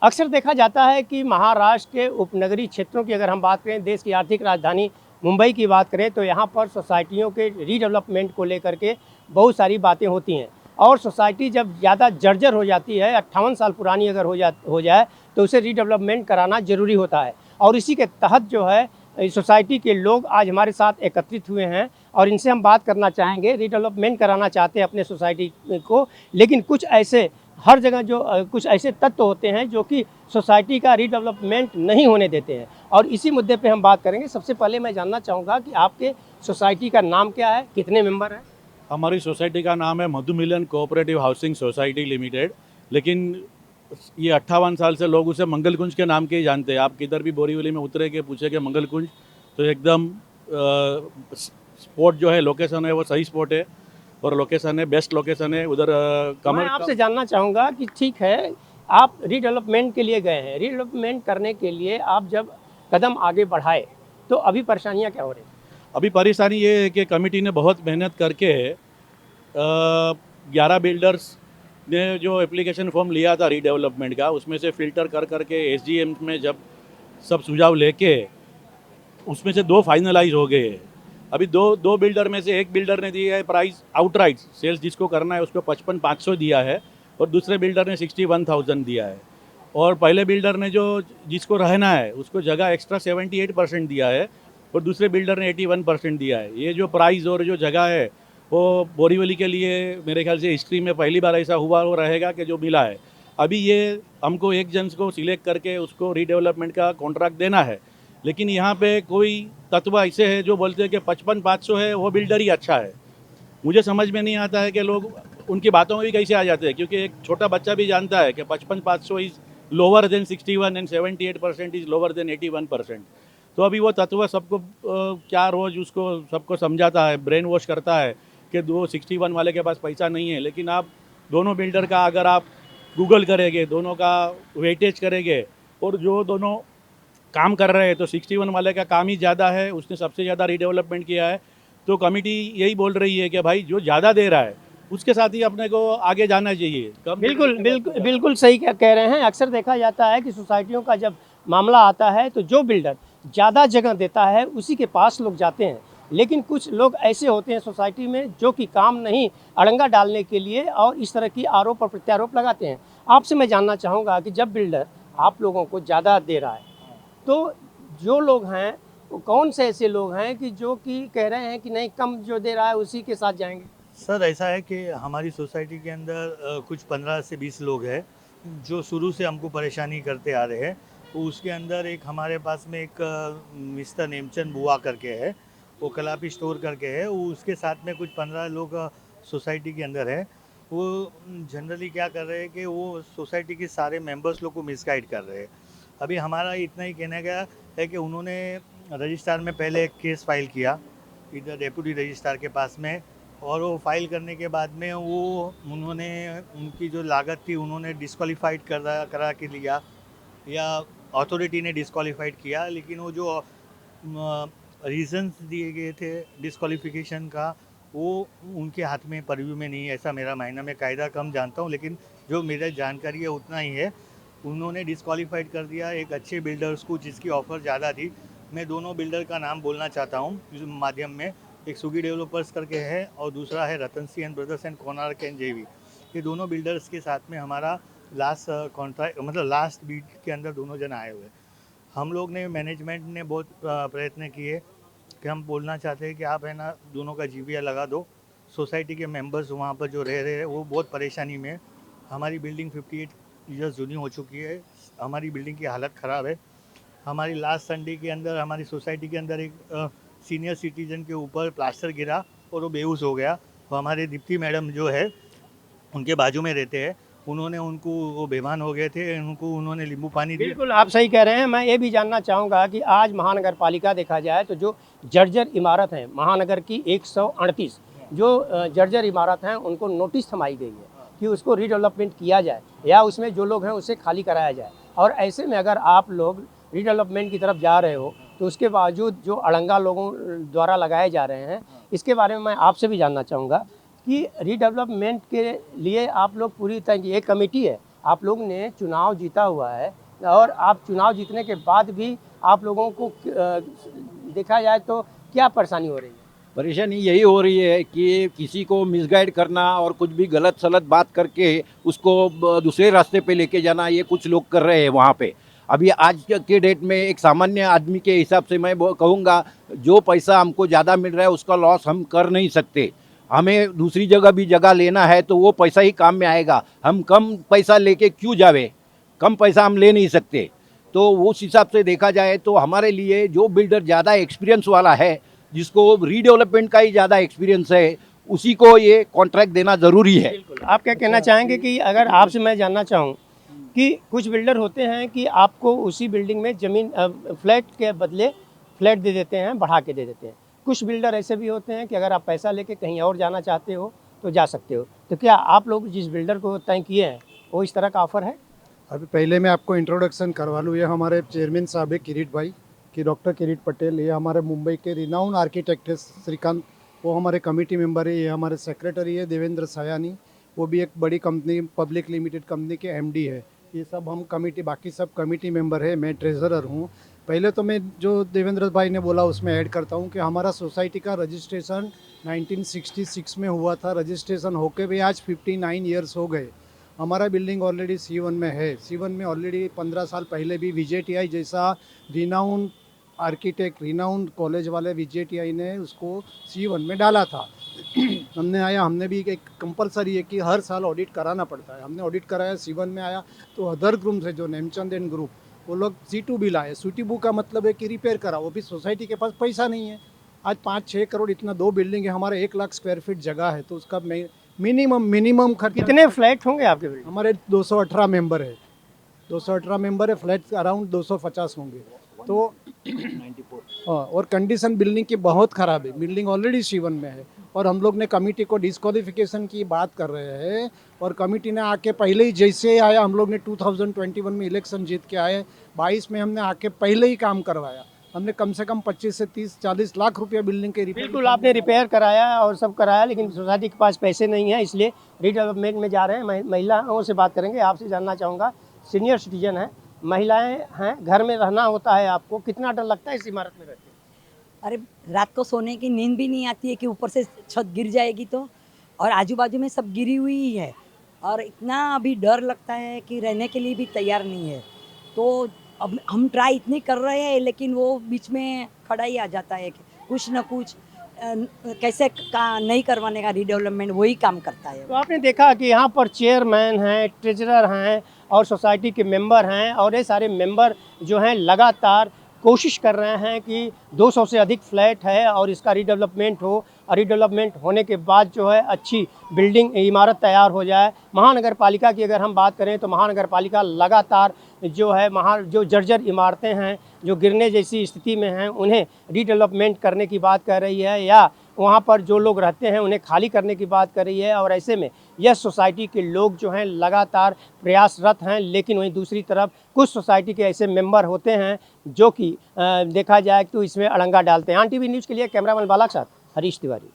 अक्सर देखा जाता है कि महाराष्ट्र के उपनगरीय क्षेत्रों की अगर हम बात करें, देश की आर्थिक राजधानी मुंबई की बात करें, तो यहाँ पर सोसाइटियों के रीडेवलपमेंट को लेकर के बहुत सारी बातें होती हैं। और सोसाइटी जब ज़्यादा जर्जर हो जाती है, 58 साल पुरानी अगर हो जाए तो उसे रीडेवलपमेंट कराना ज़रूरी होता है। और इसी के तहत जो है इस सोसाइटी के लोग आज हमारे साथ एकत्रित हुए हैं और इनसे हम बात करना चाहेंगे। रीडेवलपमेंट कराना चाहते हैं अपने सोसाइटी को, लेकिन कुछ ऐसे हर जगह जो कुछ ऐसे तत्व होते हैं जो कि सोसाइटी का रीडेवलपमेंट नहीं होने देते हैं, और इसी मुद्दे पे हम बात करेंगे। सबसे पहले मैं जानना चाहूँगा कि आपके सोसाइटी का नाम क्या है, कितने मेंबर हैं? हमारी सोसाइटी का नाम है मधु मिलन कोऑपरेटिव हाउसिंग सोसाइटी लिमिटेड, लेकिन ये 58 साल से लोग उसे मंगल कुंज के नाम के ही जानते हैं। आप किधर भी बोरीवली में उतरे के पूछे मंगल कुंज, तो एकदम स्पॉट जो है, लोकेशन है, वो सही स्पॉट है और लोकेशन है, बेस्ट लोकेशन है उधर। मैं आपसे जानना चाहूँगा कि ठीक है, आप रीडेवलपमेंट के लिए गए हैं, रीडेवलपमेंट करने के लिए आप जब कदम आगे बढ़ाए तो अभी परेशानियाँ क्या हो रही हैं? अभी परेशानी ये है कि कमेटी ने बहुत मेहनत करके 11 बिल्डर्स ने जो एप्लीकेशन फॉर्म लिया था रीडेवलपमेंट का, उसमें से फ़िल्टर कर करके एसडीएम में जब सब सुझाव लेके उसमें से 2 फाइनलाइज हो गए हैं। अभी दो दो बिल्डर में से एक बिल्डर ने दिया है प्राइस आउटराइट, सेल्स जिसको करना है उसको 55,500 दिया है और दूसरे बिल्डर ने 61,000 दिया है। और पहले बिल्डर ने जो जिसको रहना है उसको जगह एक्स्ट्रा 78% दिया है और दूसरे बिल्डर ने 81% दिया है। ये जो प्राइस और जो जगह है वो बोरीवली के लिए मेरे ख्याल से हिस्ट्री में पहली बार ऐसा हुआ वो रहेगा कि जो मिला है। अभी ये हमको एक जन को सिलेक्ट करके उसको रीडेवलपमेंट का कॉन्ट्रैक्ट देना है, लेकिन यहाँ पे कोई तत्व ऐसे है जो बोलते हैं कि 55,500 है वो बिल्डर ही अच्छा है। मुझे समझ में नहीं आता है कि लोग उनकी बातों में भी कैसे आ जाते हैं, क्योंकि एक छोटा बच्चा भी जानता है कि 55,500 is lower than 61 and 78% is lower than 81%। तो अभी वो तत्व सबको क्या रोज़ उसको सबको समझाता है, ब्रेन वॉश करता है कि 261 वाले के पास पैसा नहीं है। लेकिन आप दोनों बिल्डर का अगर आप गूगल करेंगे, दोनों का वेटेज करेंगे और जो दोनों काम कर रहे हैं, तो 61 वाले का काम ही ज़्यादा है, उसने सबसे ज़्यादा रीडेवलपमेंट किया है। तो कमेटी यही बोल रही है कि भाई जो ज़्यादा दे रहा है उसके साथ ही अपने को आगे जाना चाहिए। कम देने बिल्कुल, के बाद बिल्कुल, क्या? बिल्कुल सही कह रहे हैं। अक्सर देखा जाता है कि सोसाइटियों का जब मामला आता है तो जो बिल्डर ज़्यादा जगह देता है उसी के पास लोग जाते हैं। लेकिन कुछ लोग ऐसे होते हैं सोसाइटी में जो कि काम नहीं, अड़ंगा डालने के लिए और इस तरह की आरोप और प्रत्यारोप लगाते हैं। आपसे मैं जानना चाहूँगा कि जब बिल्डर आप लोगों को ज़्यादा दे रहा है, तो जो लोग हैं वो कौन से ऐसे लोग हैं कि जो कि कह रहे हैं कि नहीं, कम जो दे रहा है उसी के साथ जाएँगे? सर ऐसा है कि हमारी सोसाइटी के अंदर कुछ 15 से 20 लोग हैं जो शुरू से हमको परेशानी करते आ रहे हैं। तो उसके अंदर एक हमारे पास में एक मिस्टर नेमचंद बुआ करके है, वो कलापी स्टोर करके है। वो उसके साथ में कुछ 15 लोग सोसाइटी के अंदर है। वो जनरली क्या कर रहे हैं कि वो सोसाइटी के सारे मेंबर्स लोग को मिसगाइड कर रहे हैं। अभी हमारा इतना ही कहना गया है कि उन्होंने रजिस्ट्रार में पहले एक केस फाइल किया इधर डेप्यूटी रजिस्ट्रार के पास में, और वो फाइल करने के बाद में वो उन्होंने उनकी जो लागत थी उन्होंने डिस्क्वालीफाइड करा के लिया, या अथॉरिटी ने डिस्क्वालीफाइड किया। लेकिन वो जो रीजंस दिए गए थे डिस्क्वालिफिकेशन का, वो उनके हाथ में परव्यू में नहीं है, ऐसा मेरा मायना। मैं कायदा कम जानता हूँ, लेकिन जो मेरा जानकारी है उतना ही है। उन्होंने डिस्क्वालीफाइड कर दिया एक अच्छे बिल्डर्स को जिसकी ऑफ़र ज़्यादा थी। मैं दोनों बिल्डर का नाम बोलना चाहता हूँ इस माध्यम में। एक सुगी डेवलपर्स करके है और दूसरा है Ratan C and brothers and Konark and JV. ये दोनों बिल्डर्स के साथ में हमारा लास्ट कॉन्ट्रैक्ट मतलब लास्ट बीट के अंदर दोनों जन आए हुए। हम लोग ने मैनेजमेंट ने बहुत प्रयत्न किए कि हम बोलना चाहते हैं कि आप है ना दोनों का जीवीआर लगा दो। सोसाइटी के मेंबर्स वहाँ पर जो रह रहे हैं वो बहुत परेशानी में। हमारी बिल्डिंग 58 ईयर्स जूनी हो चुकी है, हमारी बिल्डिंग की हालत ख़राब है। हमारी लास्ट संडे के अंदर हमारी सोसाइटी के अंदर एक सीनियर सिटीजन के ऊपर प्लास्टर गिरा और वो बेहोश हो गया। तो हमारे दीप्ति मैडम जो है उनके बाजू में रहते हैं, उन्होंने उनको वो बेईमान हो गए थे, उनको उन्होंने नींबू पानी दिया। बिल्कुल, आप सही कह रहे हैं। मैं ये भी जानना चाहूँगा कि आज महानगर पालिका देखा जाए तो जो जर्जर इमारत है महानगर की 138 जो जर्जर इमारत हैं उनको नोटिस थमाई गई है कि उसको रीडेवलपमेंट किया जाए या उसमें जो लोग हैं उसे खाली कराया जाए। और ऐसे में अगर आप लोग रीडेवलपमेंट की तरफ जा रहे हो तो उसके बावजूद जो अड़ंगा लोगों द्वारा लगाए जा रहे हैं, इसके बारे में मैं आपसे भी जानना चाहूँगा कि रीडेवलपमेंट के लिए आप लोग पूरी तरह की एक कमेटी है आप लोग ने चुनाव जीता हुआ है और आप चुनाव जीतने के बाद भी आप लोगों को देखा जाए तो क्या परेशानी हो रही है? परेशानी यही हो रही है कि किसी को मिसगाइड करना और कुछ भी गलत सलत बात करके उसको दूसरे रास्ते पे लेके जाना, ये कुछ लोग कर रहे हैं वहाँ पे। अभी आज के डेट में एक सामान्य आदमी के हिसाब से मैं कहूँगा, जो पैसा हमको ज़्यादा मिल रहा है उसका लॉस हम कर नहीं सकते। हमें दूसरी जगह भी जगह लेना है तो वो पैसा ही काम में आएगा। हम कम पैसा लेके क्यों जावे? कम पैसा हम ले नहीं सकते। तो उस हिसाब से देखा जाए तो हमारे लिए जो बिल्डर ज़्यादा एक्सपीरियंस वाला है, जिसको रीडेवलपमेंट का ही ज़्यादा एक्सपीरियंस है, उसी को ये कॉन्ट्रैक्ट देना ज़रूरी है। बिल्कुल। आप क्या कहना चाहेंगे कि अगर आपसे मैं जानना चाहूँ कि कुछ बिल्डर होते हैं कि आपको उसी बिल्डिंग में ज़मीन फ्लैट के बदले फ्लैट दे देते हैं, बढ़ा के दे देते हैं। कुछ बिल्डर ऐसे भी होते हैं कि अगर आप पैसा लेके कहीं और जाना चाहते हो तो जा सकते हो। तो क्या आप लोग जिस बिल्डर को तय किए हैं वो इस तरह का ऑफ़र है? अभी पहले मैं आपको इंट्रोडक्शन करवा लूँ। ये हमारे चेयरमैन साहब है किरीट भाई, कि डॉक्टर किरीट पटेल। ये हमारे मुंबई के रिनाउंड आर्किटेक्ट है श्रीकांत, वो हमारे कमेटी मेंबर है। ये हमारे सेक्रेटरी है देवेंद्र सायानी, वो भी एक बड़ी कंपनी पब्लिक लिमिटेड कंपनी के एमडी है। ये सब हम कमेटी, बाकी सब कमेटी मेंबर है। मैं ट्रेजरर हूँ। पहले तो मैं जो देवेंद्र भाई ने बोला उसमें ऐड करता हूँ कि हमारा सोसाइटी का रजिस्ट्रेशन 1966 में हुआ था। रजिस्ट्रेशन होके भी आज 59 ईयर्स हो गए। हमारा बिल्डिंग ऑलरेडी C1 में है। C1 में ऑलरेडी 15 साल पहले भी VJTI जैसा रिनाउंड आर्किटेक्ट, रिनाउंड कॉलेज वाले VJTI ने उसको C1 में डाला था। हमने भी एक कंपलसरी है कि हर साल ऑडिट कराना पड़ता है। हमने ऑडिट कराया, C1 में आया तो अदर ग्रुप से जो नेमचंद एंड ग्रुप, वो लोग C2 भी लाए। C2 का मतलब है कि रिपेयर करा, वो भी सोसाइटी के पास पैसा नहीं है। आज 5-6 करोड़ इतना 2 बिल्डिंग है, हमारे 1 लाख स्क्वायर फीट जगह है, तो उसका मिनिमम खर्च। कितने फ्लैट होंगे आपके बिल्डिंग? हमारे 218 मेंबर है। 218 मेंबर है। फ्लैट अराउंड 250 होंगे। तो 94। हाँ, और कंडीशन बिल्डिंग की बहुत ख़राब है। बिल्डिंग ऑलरेडी C1 में है और हम लोग ने कमेटी को डिस्क्वालिफिकेशन की बात कर रहे हैं और कमेटी ने आके पहले ही, जैसे आया हम लोग ने 2021 में इलेक्शन जीत के आए, 22 में हमने आके पहले ही काम करवाया। हमने कम से कम 25 से 30-40 लाख रुपया बिल्डिंग के रिपेयर। बिल्कुल, आपने रिपेयर कराया और सब कराया, लेकिन सोसाइटी के पास पैसे नहीं है, इसलिए रीडेवलपमेंट में जा रहे हैं। महिलाओं से बात करेंगे। आपसे जानना चाहूँगा, सीनियर सिटीजन है, महिलाएं हैं, घर में रहना होता है, आपको कितना डर लगता है इस इमारत में रहते? अरे रात को सोने की नींद भी नहीं आती है कि ऊपर से छत गिर जाएगी तो, और आजू बाजू में सब गिरी हुई ही है और इतना अभी डर लगता है कि रहने के लिए भी तैयार नहीं है। तो अब हम ट्राई इतनी कर रहे हैं, लेकिन वो बीच में खड़ा ही आ जाता है कि कुछ न कुछ कैसे नहीं करवाने का रीडेवलपमेंट वही काम करता है। तो आपने देखा कि यहाँ पर चेयरमैन हैं, ट्रेजरर हैं और सोसाइटी के मेंबर हैं, और ये सारे मेंबर जो हैं लगातार कोशिश कर रहे हैं कि 200 से अधिक फ्लैट है और इसका रीडेवलपमेंट हो, और रीडेवलपमेंट होने के बाद जो है अच्छी बिल्डिंग इमारत तैयार हो जाए। महानगर पालिका की अगर हम बात करें तो महानगर पालिका लगातार जो है जो जर्जर इमारतें हैं, जो गिरने जैसी स्थिति में हैं, उन्हें रीडेवलपमेंट करने की बात कर रही है, या वहाँ पर जो लोग रहते हैं उन्हें खाली करने की बात कर रही है। और ऐसे में यह सोसाइटी के लोग जो हैं लगातार प्रयासरत हैं, लेकिन वहीं दूसरी तरफ कुछ सोसाइटी के ऐसे मेंबर होते हैं जो कि देखा जाए तो इसमें अड़ंगा डालते हैं। आन टीवी न्यूज़ के लिए कैमरामैन बाला के साथ हरीश तिवारी।